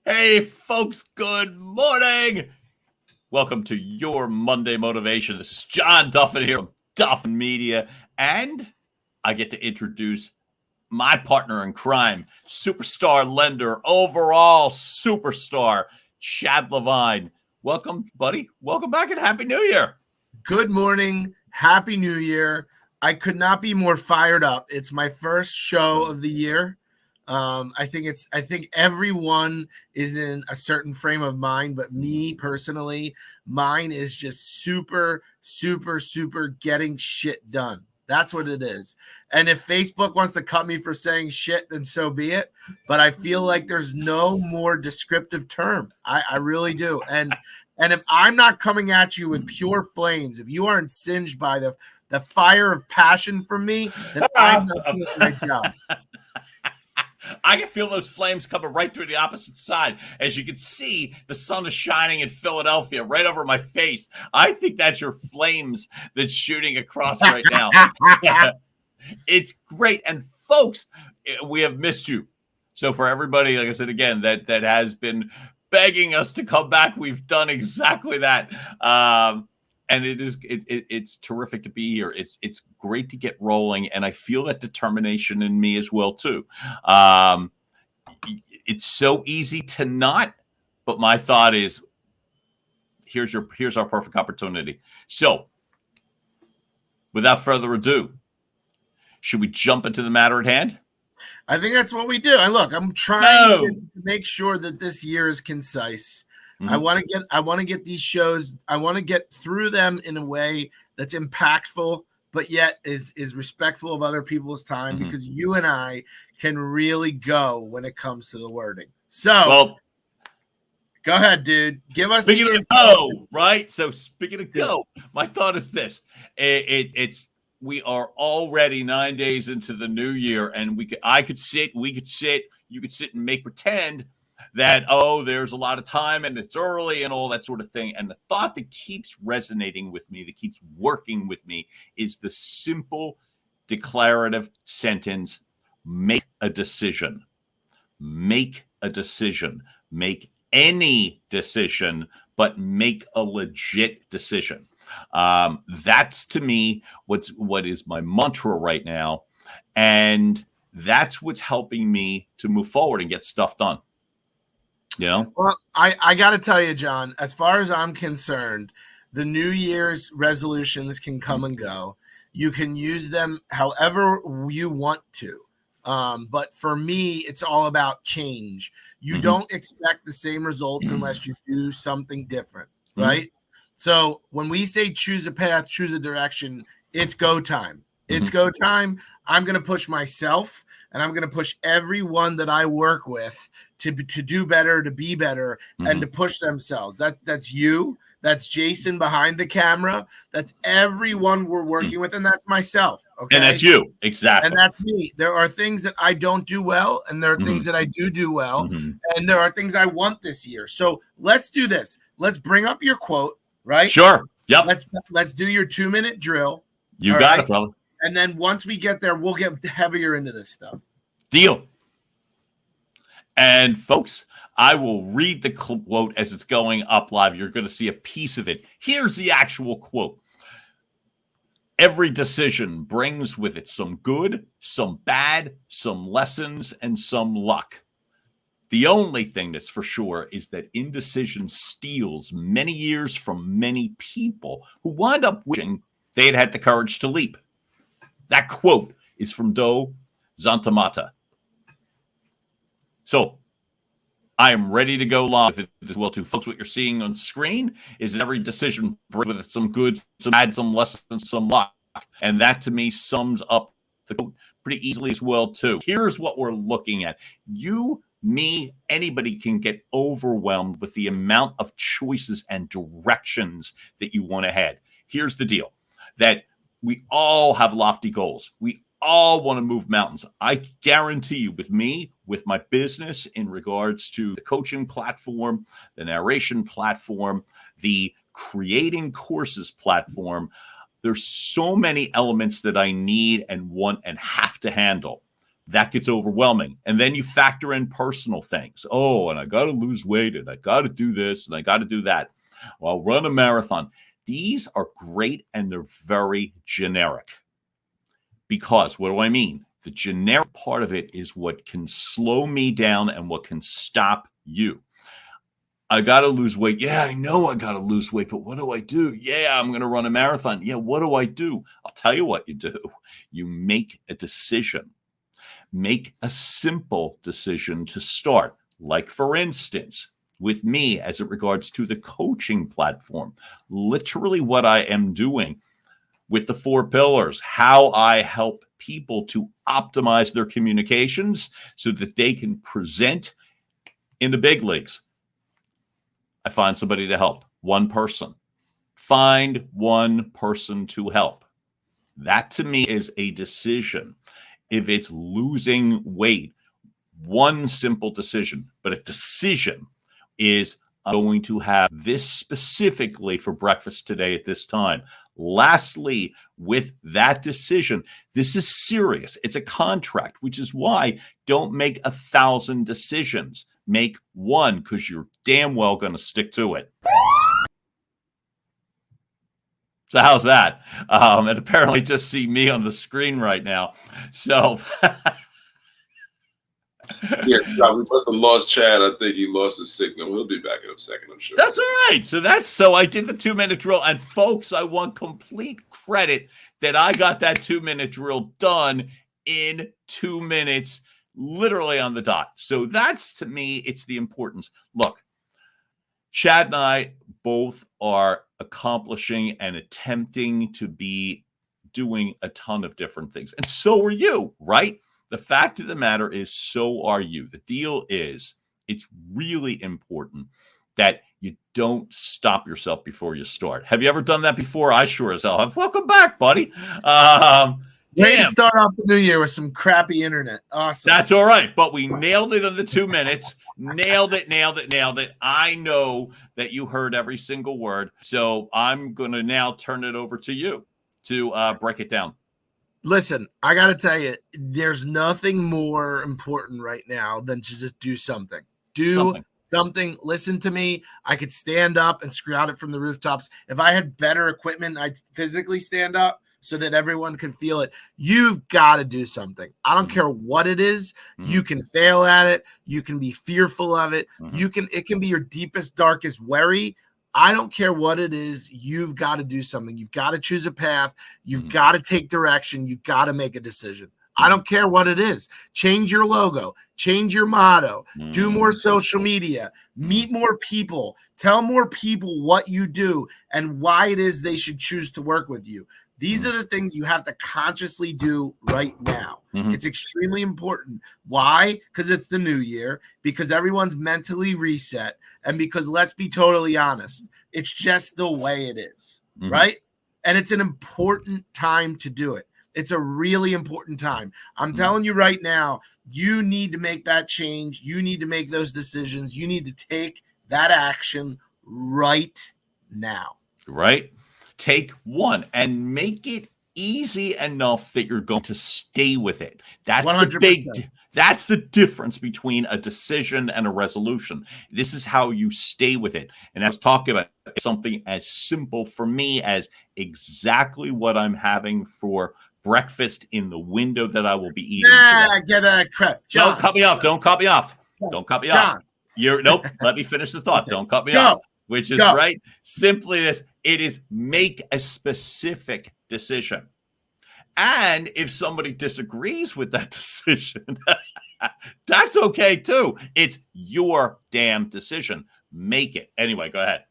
Hey, folks, good morning. Welcome to your Monday Motivation. This is John Duffin here from Duffin Media, and I get to introduce my partner in crime, superstar lender, overall superstar, Chad Levine. Welcome, buddy. Welcome back and Happy New Year. Good morning. Happy New Year. I could not be more fired up. It's my first show of the year. I think everyone is in a certain frame of mind, but me personally, mine is just super getting shit done. That's what it is. And if Facebook wants to cut me for saying shit, then so be it. But I feel like there's no more descriptive term. I really do. And if I'm not coming at you with pure flames, if you aren't singed by the fire of passion from me, then I'm not doing my job. I can feel those flames coming right through the opposite side. As you can see, the sun is shining in Philadelphia right over my face. I think that's your flames that's shooting across right now. It's great. And folks, we have missed you. So for everybody, like I said, again, that has been begging us to come back, we've done exactly that. And it's terrific to be here. It's great to get rolling, and I feel that determination in me as well too. It's so easy to not, but my thought is, here's our perfect opportunity. So, without further ado, should we jump into the matter at hand? I think that's what we do. And look, I'm trying to make sure that this year is concise. Mm-hmm. I want to get these shows. I want to get through them in a way that's impactful, but yet is respectful of other people's time, because you and I can really go when it comes to the wording. So, go ahead, dude. Give us speaking of go, right? So speaking of go, my thought is this: we are already 9 days into the new year, and we could sit, you could sit and make pretend that, there's a lot of time and it's early and all that sort of thing. And the thought that keeps resonating with me, that keeps working with me, is the simple declarative sentence: make a decision. Make a decision. Make any decision, but make a legit decision. That's, to me, what is my mantra right now. And that's what's helping me to move forward and get stuff done. Well, I got to tell you, John, as far as I'm concerned, the New Year's resolutions can come and go. You can use them however you want to. But for me, it's all about change. You don't expect the same results unless you do something different, right? So when we say choose a path, choose a direction, it's go time. It's go time. I'm going to push myself, and I'm going to push everyone that I work with to do better, to be better, and to push themselves. That's you. That's Jason behind the camera. That's everyone we're working with, and that's myself. Okay, and that's you, exactly. And that's me. There are things that I don't do well, and there are things that I do well, and there are things I want this year. So let's do this. Let's bring up your quote, right? Sure. Yep. Let's do your 2-minute drill. You got it, brother. And then once we get there, we'll get heavier into this stuff. Deal. And folks, I will read the quote as it's going up live. You're going to see a piece of it. Here's the actual quote. Every decision brings with it some good, some bad, some lessons, and some luck. The only thing that's for sure is that indecision steals many years from many people who wind up wishing they had the courage to leap. That quote is from Do Zantamata. So I am ready to go live with it as well, too. Folks, what you're seeing on screen is that every decision brings with it some good, some bad, some lessons, some luck. And that, to me, sums up the quote pretty easily as well, too. Here's what we're looking at. You, me, anybody can get overwhelmed with the amount of choices and directions that you want to head. Here's the deal, that we all have lofty goals. We all want to move mountains. I guarantee you, with me, with my business in regards to the coaching platform, the narration platform, the creating courses platform, there's so many elements that I need and want and have to handle. that gets overwhelming. And then you factor in personal things. Oh, and I got to lose weight, and I got to do this, and I got to do that. Well, run a marathon. These are great, and they're very generic. Because what do I mean? The generic part of it is what can slow me down and what can stop you. I got to lose weight. Yeah, I know I got to lose weight, but what do I do? Yeah, I'm going to run a marathon. Yeah, what do I do? I'll tell you what you do. You make a decision. Make a simple decision to start. Like, for instance, with me as it regards to the coaching platform, literally what I am doing with the 4 pillars, how I help people to optimize their communications so that they can present in the big leagues. I find somebody to help. One person. Find one person to help. That to me is a decision. If it's losing weight, one simple decision, but a decision is I'm going to have this specifically for breakfast today at this time. Lastly, with that decision, this is serious. It's a contract, which is why don't make 1,000 decisions. Make one, because you're damn well going to stick to it. So how's that? And apparently just see me on the screen right now. So yeah, we must have lost Chad. I think he lost his signal. He'll be back in a second, I'm sure. That's all right. So I did the 2-minute drill. And folks, I want complete credit that I got that 2-minute drill done in 2 minutes, literally on the dot. So that's, to me, it's the importance. Look, Chad and I both are accomplishing and attempting to be doing a ton of different things. And so are you, right? The fact of the matter is, so are you. The deal is, it's really important that you don't stop yourself before you start. Have you ever done that before? I sure as hell have. Welcome back, buddy. Way to start off the new year with some crappy internet. Awesome. That's all right. But we nailed it in the 2 minutes. Nailed it. I know that you heard every single word. So I'm going to now turn it over to you to break it down. Listen, I got to tell you, there's nothing more important right now than to just do something. Do something. Listen to me. I could stand up and scream it from the rooftops. If I had better equipment, I'd physically stand up so that everyone could feel it. You've got to do something. I don't care what it is. You can fail at it. You can be fearful of it. It can be your deepest, darkest worry. I don't care what it is. You've got to do something. You've got to choose a path. You've got to take direction. You've got to make a decision. I don't care what it is. Change your logo. Change your motto. Do more social media. Meet more people. Tell more people what you do and why it is they should choose to work with you. These are the things you have to consciously do right now. It's extremely important. Why? Because it's the new year, because everyone's mentally reset, and because, let's be totally honest, it's just the way it is, right? And it's an important time to do it. It's a really important time. I'm telling you right now, you need to make that change. You need to make those decisions. You need to take that action right now. Right? Take one and make it easy enough that you're going to stay with it. That's 100%. That's the difference between a decision and a resolution. This is how you stay with it. And I was talking about something as simple for me as exactly what I'm having for breakfast in the window that I will be eating. Get a crap. John. Don't cut me off. Don't cut me off. Don't cut me off. Nope. Let me finish the thought. Don't cut me off. Which is right. Simply this. It is make a specific decision. And if somebody disagrees with that decision, that's okay too. It's your damn decision. Make it. Anyway, go ahead.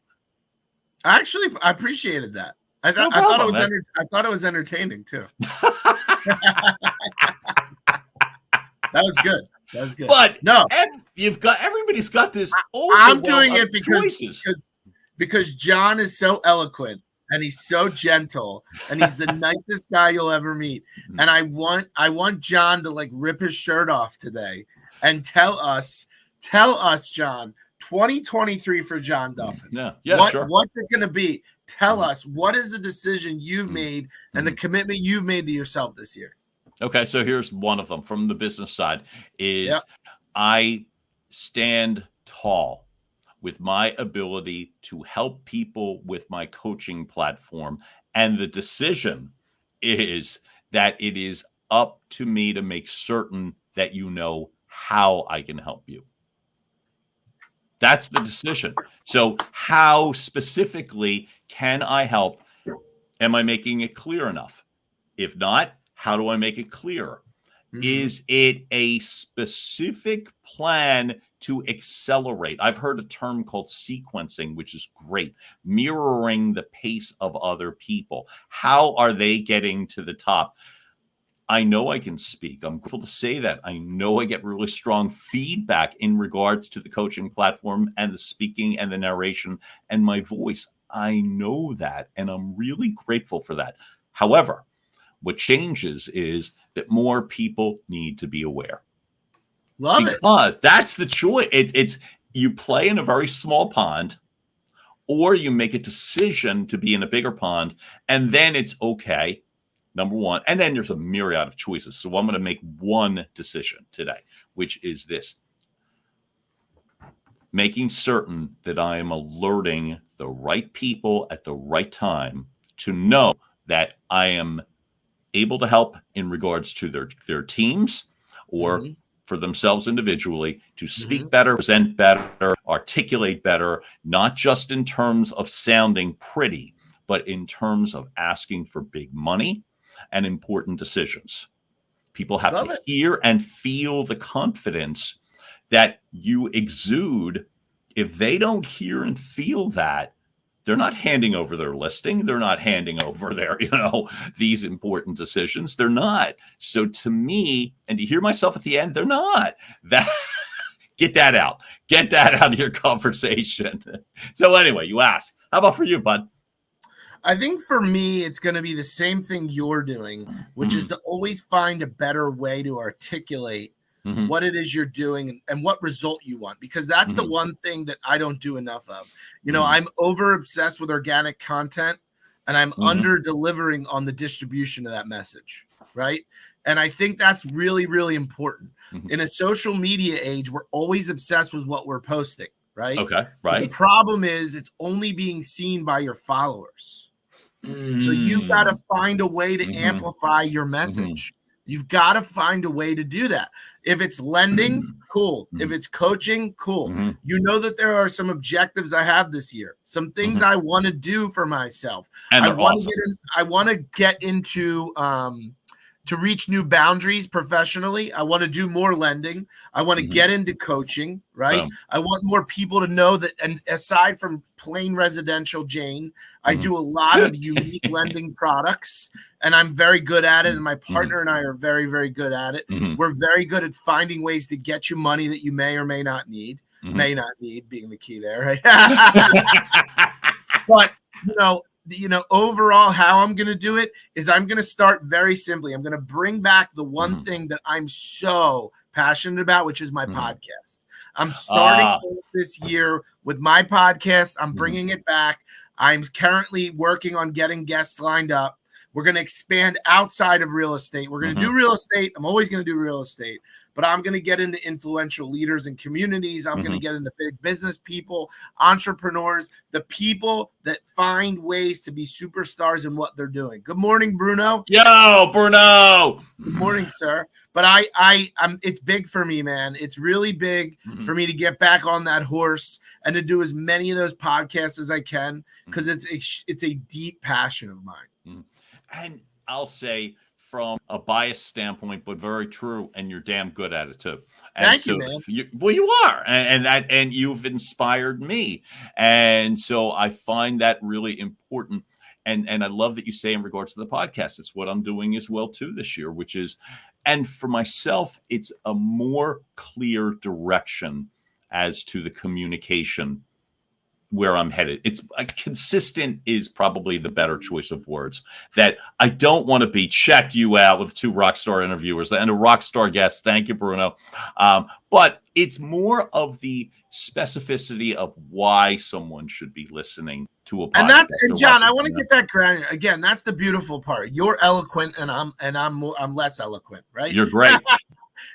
Actually, I appreciated that. I thought it was entertaining too. That was good. That was good. But no, everybody's got this. I'm doing it because John is so eloquent and he's so gentle and he's the nicest guy you'll ever meet. And I want John to like rip his shirt off today and tell us, John, 2023 for John Duffin. Sure. What's it going to be? Tell us, what is the decision you've made and the commitment you've made to yourself this year? Okay, so here's one of them from the business side is Yep. I stand tall with my ability to help people with my coaching platform. And the decision is that it is up to me to make certain that you know how I can help you. That's the decision. So, how specifically can I help? Am I making it clear enough? If not, how do I make it clearer? Mhm. Is it a specific plan to accelerate? I've heard a term called sequencing, which is great, mirroring the pace of other people. How are they getting to the top? I know I can speak. I'm grateful to say that. I know I get really strong feedback in regards to the coaching platform and the speaking and the narration and my voice. I know that, and I'm really grateful for that. However, what changes is that more people need to be aware. Love it. Because that's the choice. It's you play in a very small pond, or you make a decision to be in a bigger pond, and then it's okay. Number one. And then there's a myriad of choices. So I'm going to make one decision today, which is this: making certain that I am alerting the right people at the right time to know that I am able to help in regards to their teams or Mhm. for themselves individually to speak Mhm. better, present better, articulate better, not just in terms of sounding pretty, but in terms of asking for big money and important decisions. People have Love to it. hear and feel the confidence that you exude. If they don't hear and feel that, they're not handing over their listing. They're not handing over their, these important decisions. They're not. So to me, and to hear myself at the end, they're not. That get that out. Get that out of your conversation. So anyway, you ask. How about for you, bud? I think for me, it's going to be the same thing you're doing, which is to always find a better way to articulate Mhm. what it is you're doing and what result you want, because that's the Mhm. one thing that I don't do enough of. Mhm. I'm over obsessed with organic content, and I'm Mhm. under delivering on the distribution of that message, right? And I think that's really, really important. Mhm. In a social media age, we're always obsessed with what we're posting, right? Okay, The right. problem is it's only being seen by your followers. So you've got to find a way to Mhm. amplify your message. You've got to find a way to do that. If it's lending, cool. If it's coaching, cool. Mhm. You know that there are some objectives I have this year, some things I want to do for myself. And I they're want awesome. to get into to reach new boundaries professionally. I want to do more lending. I want to Mhm. get into coaching, right? Boom. I want more people to know that, and aside from plain residential Jane, I Mhm. do a lot of unique lending products, and I'm very good at it. And my partner and I are very, very good at it. Mhm. We're very good at finding ways to get you money that you may or may not need. Mhm. May not need being the key there, right? But overall, how I'm going to do it is I'm going to start very simply. I'm going to bring back the one thing that I'm so passionate about, which is my podcast. I'm starting this year with my podcast. I'm bringing it back. I'm currently working on getting guests lined up. We're going to expand outside of real estate. We're going to do real estate. I'm always going to do real estate, but I'm going to get into influential leaders and communities. I'm going to get into big business people, entrepreneurs, the people that find ways to be superstars in what they're doing. Good morning, Bruno. Yo, Bruno. Good morning, sir. But I'm it's big for me, man. It's really big for me to get back on that horse and to do as many of those podcasts as I can, because it's a deep passion of mine. And I'll say from a biased standpoint, but very true, and you're damn good at it too. And Thank you, man. You are, and you've inspired me, and so I find that really important. And I love that you say in regards to the podcast, it's what I'm doing as well too this year, which is, and for myself, it's a more clear direction as to the communication where I'm headed. It's consistent is probably the better choice of words. That I don't want to be checked you out with two rock star interviewers and a rock star guest. Thank you, Bruno. But it's more of the specificity of why someone should be listening to a podcast. And John, I want to get that granular. Again, that's the beautiful part. You're eloquent, and I'm less eloquent, right? You're great.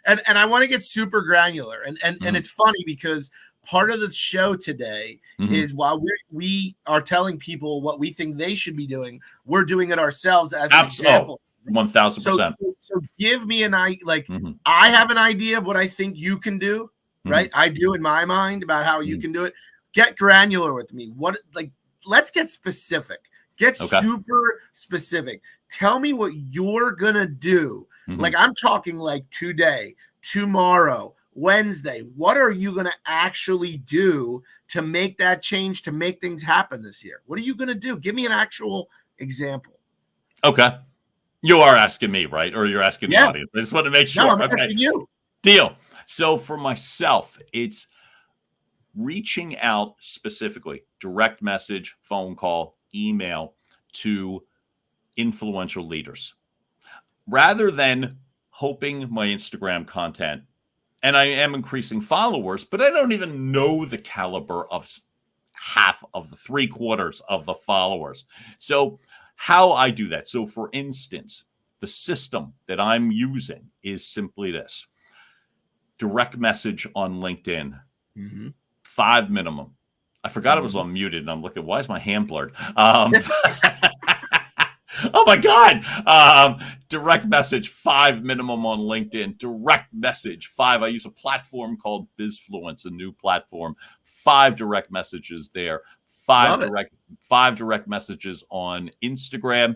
and I want to get super granular. And it's funny because part of the show today is while we are telling people what we think they should be doing, we're doing it ourselves as an example. 1,000%. So give me an idea. Like I have an idea of what I think you can do, right? I do in my mind about how you can do it. Get granular with me. Let's get specific. Get super specific. Tell me what you're gonna do. Like I'm talking like today, tomorrow, Wednesday. What are you gonna actually do to make that change, to make things happen this year? What are you gonna do? Give me an actual example. Okay. You are asking me, right? Or you're asking the audience. I just want to make sure. No, I'm asking you. Deal. So for myself, it's reaching out specifically, direct message, phone call, email to influential leaders. Rather than hoping my Instagram content, and I am increasing followers, but I don't even know the caliber of half of the 3/4 of the followers. So how I do that. So for instance, the system that I'm using is simply this: direct message on LinkedIn, 5 minimum. I forgot it was unmuted, and I'm looking, why is my hand blurred? Oh my God. Direct message, 5 minimum on LinkedIn. Direct message, 5. I use a platform called BizFluence, a new platform. 5 direct messages there. 5 direct messages on Instagram.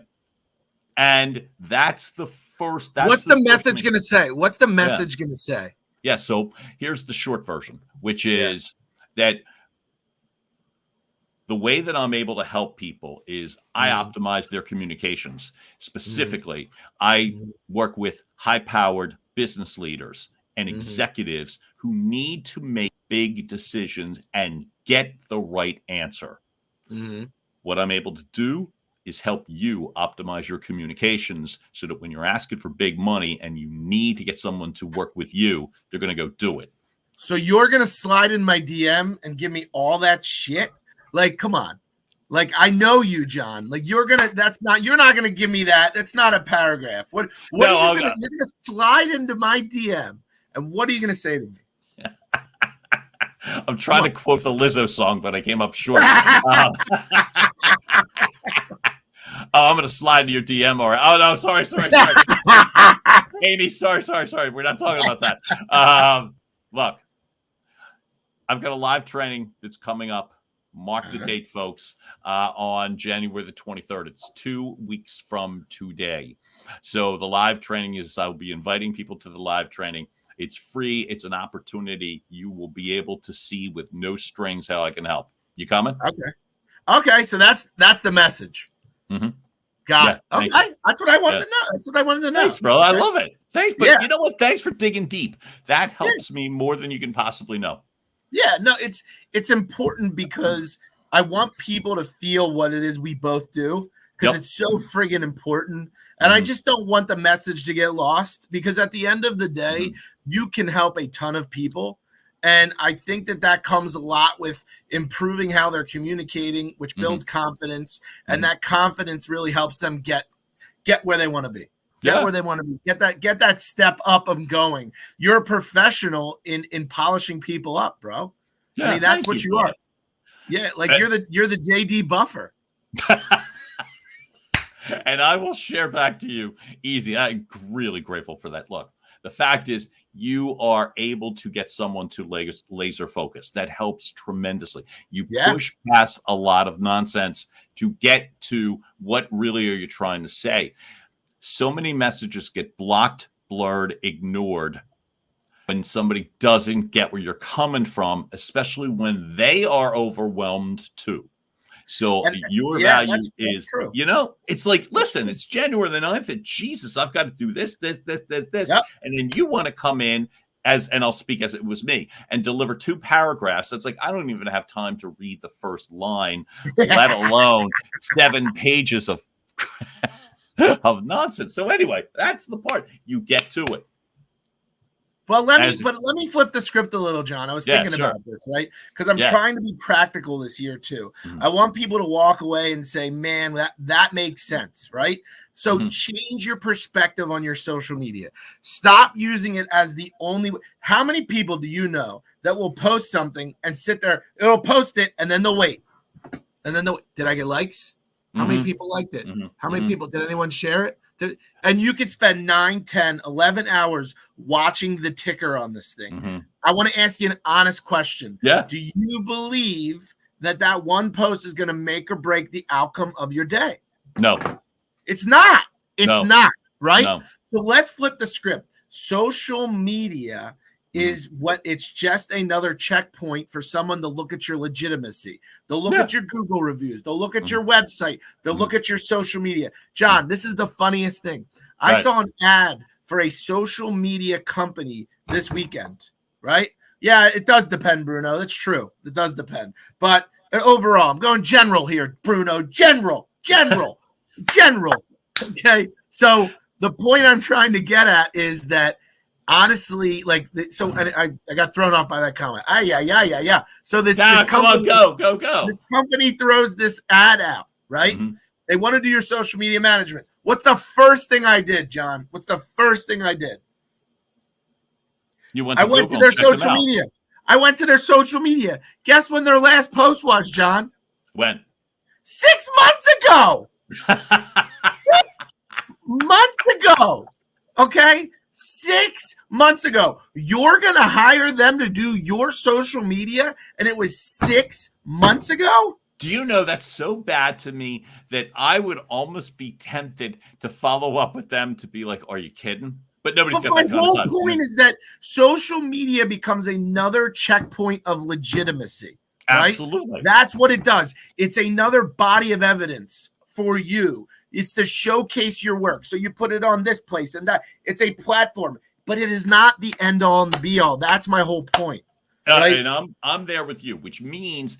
And that's the first. What's the message going to say? What's the message going to say? Yeah. So here's the short version, which is that the way that I'm able to help people is I optimize their communications. Specifically, I work with high-powered business leaders and executives who need to make big decisions and get the right answer. What I'm able to do is help you optimize your communications so that when you're asking for big money and you need to get someone to work with you, they're going to go do it. So you're going to slide in my DM and give me all that shit? Like, come on. Like, I know you, John. Like, you're not going to give me that. That's not a paragraph. You're going to slide into my DM, and what are you going to say to me? I'm trying to quote the Lizzo song, but I came up short. I'm going to slide into your DM. Oh, no, sorry. Amy, sorry. We're not talking about that. Look, I've got a live training that's coming up. Mark the date, folks, on January the 23rd. It's 2 weeks from today. So the live training is, I'll be inviting people to the live training. It's free. It's an opportunity you will be able to see with no strings how I can help. You coming? Okay. So that's the message. Got it. Okay. That's what I wanted to know. That's what I wanted to know. Thanks, bro. I love it. Thanks. But you know what? Thanks for digging deep. That helps me more than you can possibly know. Yeah, no, it's important because I want people to feel what it is we both do, because it's so friggin' important. And I just don't want the message to get lost, because at the end of the day, you can help a ton of people. And I think that comes a lot with improving how they're communicating, which builds confidence. And that confidence really helps them get where they want to be. Where they want to be. Get that step up of going. You're a professional in polishing people up, bro. I mean, that's what you are. Yeah, like you're the JD Buffer. And I will share back to you easy. I'm really grateful for that. Look, the fact is you are able to get someone to laser focus. That helps tremendously. You push past a lot of nonsense to get to what really are you trying to say. So many messages get blocked, blurred, ignored when somebody doesn't get where you're coming from, especially when they are overwhelmed too. So your value is, it's like, listen, it's January the 9th, and Jesus, I've got to do this. Yep. And then you want to come in and I'll speak as it was me, and deliver 2 paragraphs. That's like, I don't even have time to read the first line, let alone 7 pages of nonsense. So anyway, that's the part. You get to it. Well, let me flip the script a little, John. I was thinking about this, right? Because I'm trying to be practical this year too. Mm-hmm. I want people to walk away and say, "Man, that makes sense," right? So change your perspective on your social media. Stop using it as the only way. How many people do you know that will post something and sit there? It'll post it and then they'll wait, and then they'll wait. Did I get likes? How many people liked it? How many people? Did anyone share it? And you could spend 9, 10, 11 hours watching the ticker on this thing. I want to ask you an honest question. Yeah. Do you believe that one post is going to make or break the outcome of your day? No. It's not. It's not, right? No. So let's flip the script. Social media is it's just another checkpoint for someone to look at your legitimacy. They'll look at your Google reviews. They'll look at your website. They'll look at your social media. John, this is the funniest thing. I saw an ad for a social media company this weekend, right? Yeah, it does depend, Bruno. That's true. It does depend. But overall, I'm going general here, Bruno. General. Okay. So the point I'm trying to get at is that honestly, I got thrown off by that comment. Yeah. So this company, go. This company throws this ad out, right? They want to do your social media management. What's the first thing I did, John? What's the first thing I did? I went to their social media. I went to their social media. Guess when their last post was, John? When? 6 months ago. 6 months ago. Okay? 6 months ago. You're going to hire them to do your social media, and it was 6 months ago? Do you know that's so bad to me that I would almost be tempted to follow up with them to be like, are you kidding? But nobody's got that kind of time. My whole point is that social media becomes another checkpoint of legitimacy. Right? Absolutely. That's what it does. It's another body of evidence for you. It's to showcase your work. So you put it on this place and that. It's a platform, but it is not the end all and the be all. That's my whole point. Right? And I'm there with you, which means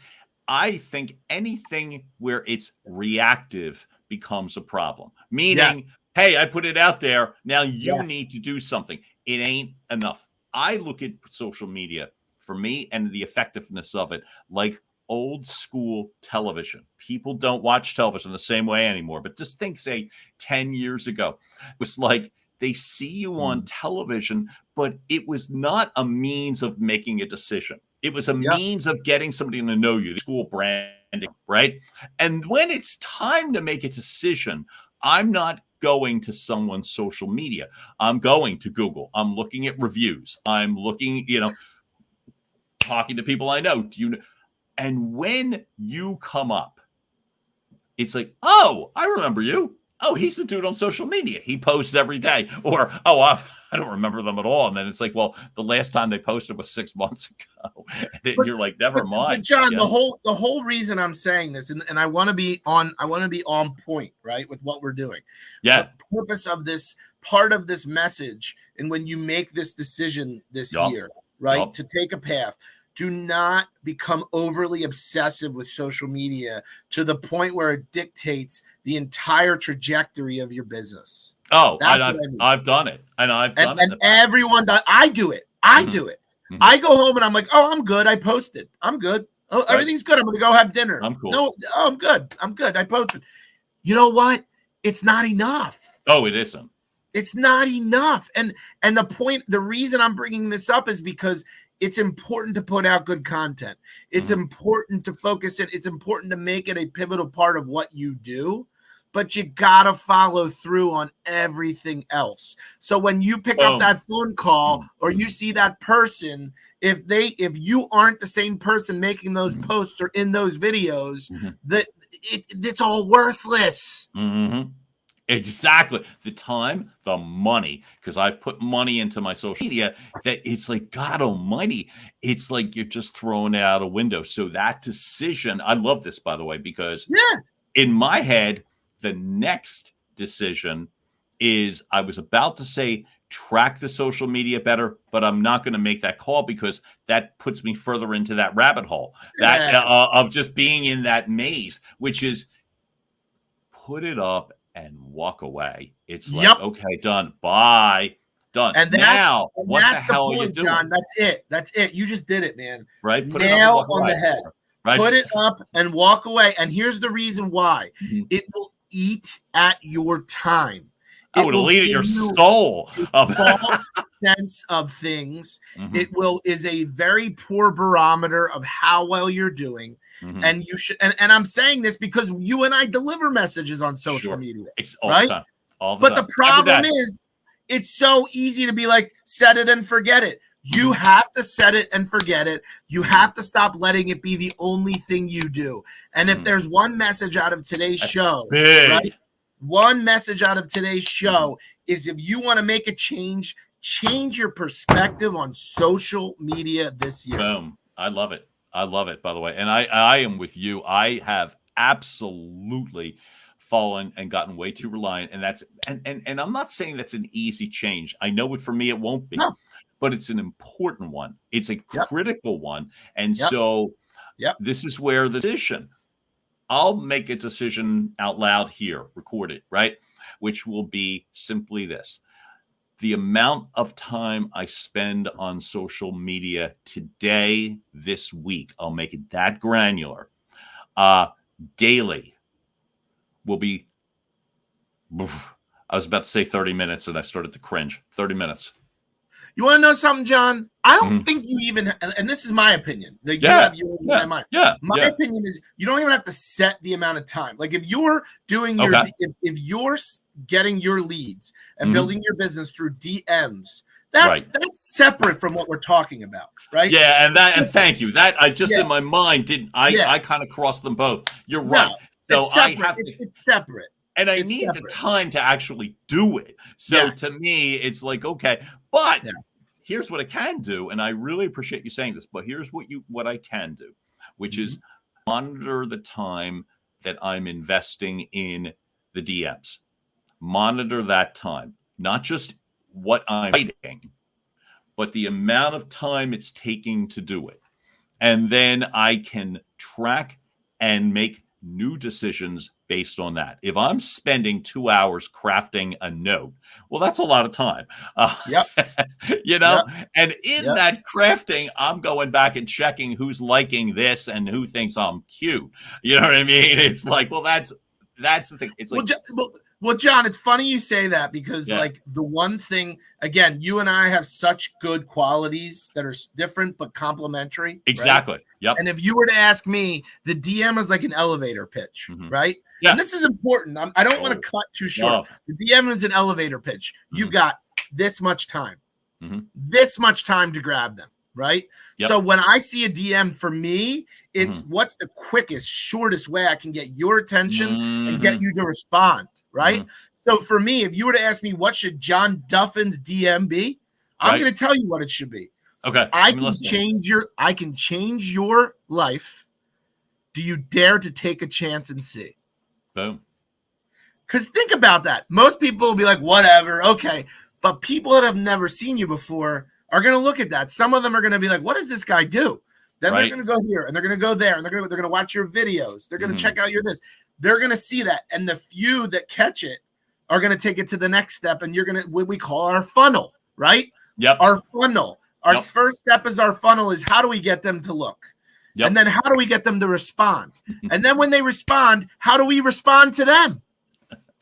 I think anything where it's reactive becomes a problem. Meaning, hey, I put it out there. Now you need to do something. It ain't enough. I look at social media for me and the effectiveness of it like old school television. People don't watch television the same way anymore. But just think, say, 10 years ago, it was like they see you on television, but it was not a means of making a decision. It was a means of getting somebody to know you, the school branding, right? And when it's time to make a decision, I'm not going to someone's social media. I'm going to Google. I'm looking at reviews. I'm looking, talking to people I know. And when you come up, it's like, oh, I remember you. Oh, he's the dude on social media. He posts every day. Or, oh, I don't remember them at all. And then it's like, well, the last time they posted was 6 months ago. And you're like, never mind. But John, the whole reason I'm saying this, and I want to be on point, right, with what we're doing. Yeah. The purpose of this, part of this message, and when you make this decision this year, right, to take a path, do not become overly obsessive with social media to the point where it dictates the entire trajectory of your business. Oh, I've done it. And I've done it. And everyone does. I do it. I do it. I go home and I'm like, oh, I'm good. I posted. I'm good. Oh, everything's good. I'm going to go have dinner. I'm cool. No, I'm good. I'm good. I posted. You know what? It's not enough. Oh, it isn't. It's not enough. And the reason I'm bringing this up is because it's important to put out good content. It's important to focus it. It's important to make it a pivotal part of what you do, but you got to follow through on everything else. So when you pick up that phone call or you see that person, if you aren't the same person making those posts or in those videos, it's all worthless. Exactly. The time, the money, because I've put money into my social media that it's like, God almighty, it's like you're just throwing it out a window. So that decision, I love this, by the way, because in my head, the next decision is I was about to say, track the social media better, but I'm not going to make that call because that puts me further into that rabbit hole of just being in that maze, which is put it up and walk away. It's like, okay, done. Bye. Done. And Now, what the that's the hell are you point, doing? John. That's it. That's it. You just did it, man. Right? Put Nail it up and walk on away. the head. Right? Put it up and walk away. And here's the reason why. Mhm. It will eat at your time. I would will eat at give your you soul. a false sense of things. Mhm. It is a very poor barometer of how well you're doing. Mhm. And you should, and I'm saying this because you and I deliver messages on social Sure. media. All right? the time. All the But time. the problem is, it's so easy to be like, set it and forget it. You have to set it and forget it. You have to stop letting it be the only thing you do. And if there's one message out of today's show, big. right? One message out of today's show is, if you want to make a change your perspective on social media this year. Boom. I love it. I love it, by the way. And I am with you. I have absolutely fallen and gotten way too reliant. And that's and I'm not saying that's an easy change. I know it for me it won't be, but it's an important one. It's a critical one. And so this is where the decision. I'll make a decision out loud here, record it, right? Which will be simply this. The amount of time I spend on social media today, this week, I'll make it that granular, daily will be, I was about to say 30 minutes and I started to cringe. 30 minutes. You want to know something, John? I don't think you even, and this is my opinion. Like you have your in my mind. My opinion is you don't even have to set the amount of time. Like if you're doing your, if you're getting your leads and building your business through DMs, that's separate from what we're talking about, right? Yeah, and thank you. That I just in my mind didn't. I kind of crossed them both. You're right. So it's separate. It's separate. And I need the time to actually do it. So to me, it's like, okay, but here's what I can do. And I really appreciate you saying this, but here's what I can do, which is monitor the time that I'm investing in the DMs. Monitor that time, not just what I'm writing, but the amount of time it's taking to do it. And then I can track and make new decisions based on that. If I'm spending 2 hours crafting a note, well, that's a lot of time. You know, and in that crafting, I'm going back and checking who's liking this and who thinks I'm cute. You know what I mean? It's like, well, that's the thing. It's like, well, John, it's funny you say that because like the one thing, again, you and I have such good qualities that are different but complementary. Exactly. Right? Yep. And if you were to ask me, the DM is like an elevator pitch, right? Yeah. And this is important. I don't want to cut too short. The DM is an elevator pitch. You've got this much time, this much time to grab them, right? Yep. So when I see a DM, for me, it's what's the quickest, shortest way I can get your attention and get you to respond, right? So for me, if you were to ask me what should John Duffin's DM be, I'm going to tell you what it should be. Okay. I can change your life. Do you dare to take a chance and see? Boom. Because think about that. Most people will be like, whatever, okay. But people that have never seen you before are going to look at that. Some of them are going to be like, what does this guy do? Then they're going to go here and they're going to go there and they're going to watch your videos. They're going to check out your this. They're going to see that. And the few that catch it are going to take it to the next step. And you're going to, what we call our funnel, right? Yep. Our funnel. Our first step is our funnel is how do we get them to look? Yep. And then how do we get them to respond? And then when they respond, how do we respond to them?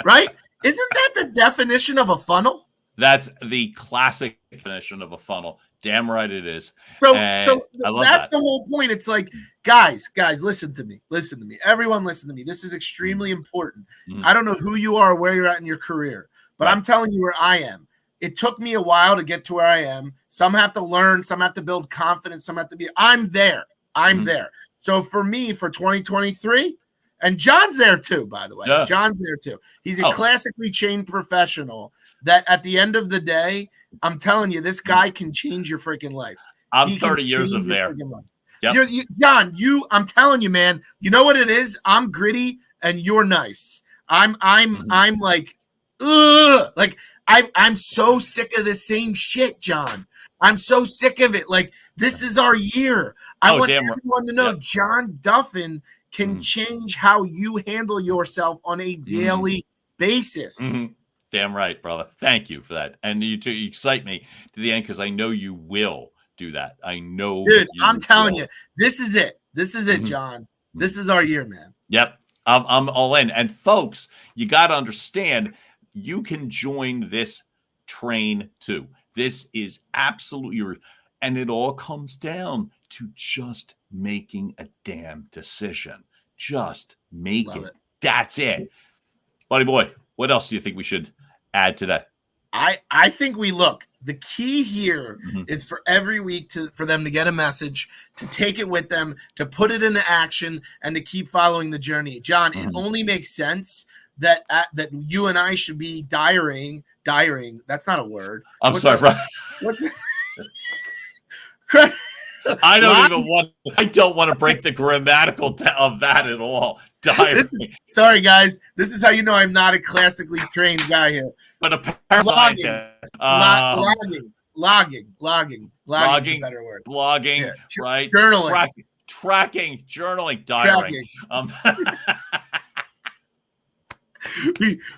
Right? Isn't that the definition of a funnel? That's the classic definition of a funnel. Damn right it is. So that's the whole point. It's like, guys, listen to me. Listen to me. Everyone listen to me. This is extremely important. I don't know who you are or where you're at in your career, but I'm telling you where I am. It took me a while to get to where I am. Some have to learn, some have to build confidence, some have to be, I'm there. I'm there. So for me, for 2023, and John's there too, by the way. Yeah. John's there too. He's a classically trained professional that at the end of the day, I'm telling you, this guy can change your freaking life. I'm 30 years of there. Yep. John, I'm telling you, man, you know what it is? I'm gritty and you're nice. I'm like, ugh, like I'm so sick of the same shit, John. I'm so sick of it. Like, this is our year. I want everyone to know John Duffin can change how you handle yourself on a daily basis. Damn right, brother. Thank you for that. And you excite me to the end because I know you will do that. I know. Dude, I'm telling you, this is it. This is it, Mhm. John. This is our year, man. Yep. I'm all in. And folks, you got to understand, you can join this train too. This is absolutely, and it all comes down to just making a damn decision. Just make Love it. it. That's it. Buddy boy, what else do you think we should add to that? I think we look. The key here Mhm. is for every week for them to get a message, to take it with them, to put it into action, and to keep following the journey. John, it only makes sense that that you and I should be diarying. That's not a word. I'm sorry, bro. What's I don't want to break the grammatical of that at all. Sorry, guys. This is how you know I'm not a classically trained guy here. But a parascientist. Logging is a better word. Blogging, Yeah. right? Journaling. Tracking, journaling, diarying.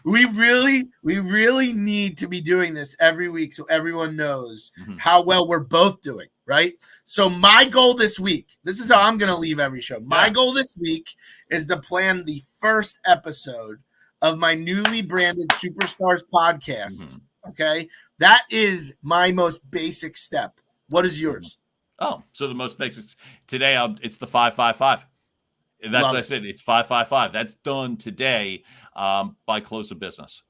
We really need to be doing this every week so everyone knows how well we're both doing, right? So my goal this week, this is how I'm going to leave every show. My goal this week is to plan the first episode of my newly branded Superstars podcast. Okay? That is my most basic step. What is yours? Oh, so the most basic today, it's the 555. That's what I said. It's 555. That's done today by close of business.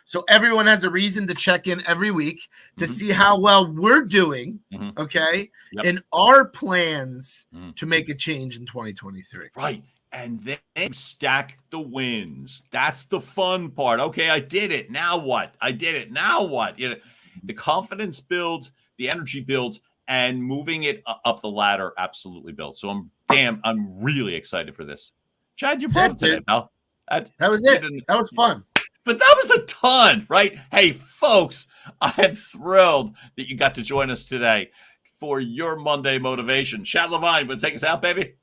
So everyone has a reason to check in every week to see how well we're doing, okay, in our plans to make a change in 2023. Right. And then stack the wins. That's the fun part. Okay, I did it. Now what? I did it. Now what? You know, the confidence builds, the energy builds, and moving it up the ladder absolutely builds. So I'm really excited for this. Chad, you brought it today, pal. That was it. That was fun. But that was a ton, right? Hey, folks, I am thrilled that you got to join us today for your Monday motivation. Chad Levine, but take us out, baby.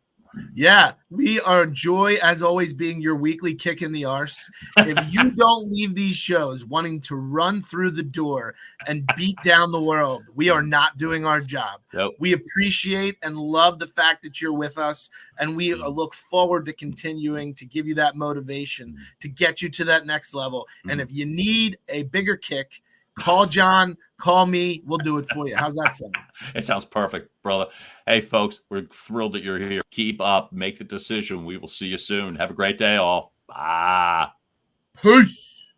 Yeah, we are joy as always being your weekly kick in the arse. If you don't leave these shows wanting to run through the door and beat down the world, we are not doing our job. Nope. We appreciate and love the fact that you're with us, and we look forward to continuing to give you that motivation to get you to that next level. And if you need a bigger kick, call John, call me. We'll do it for you. How's that sound? It sounds perfect, brother. Hey, folks, we're thrilled that you're here. Keep up. Make the decision. We will see you soon. Have a great day, all. Bye. Peace.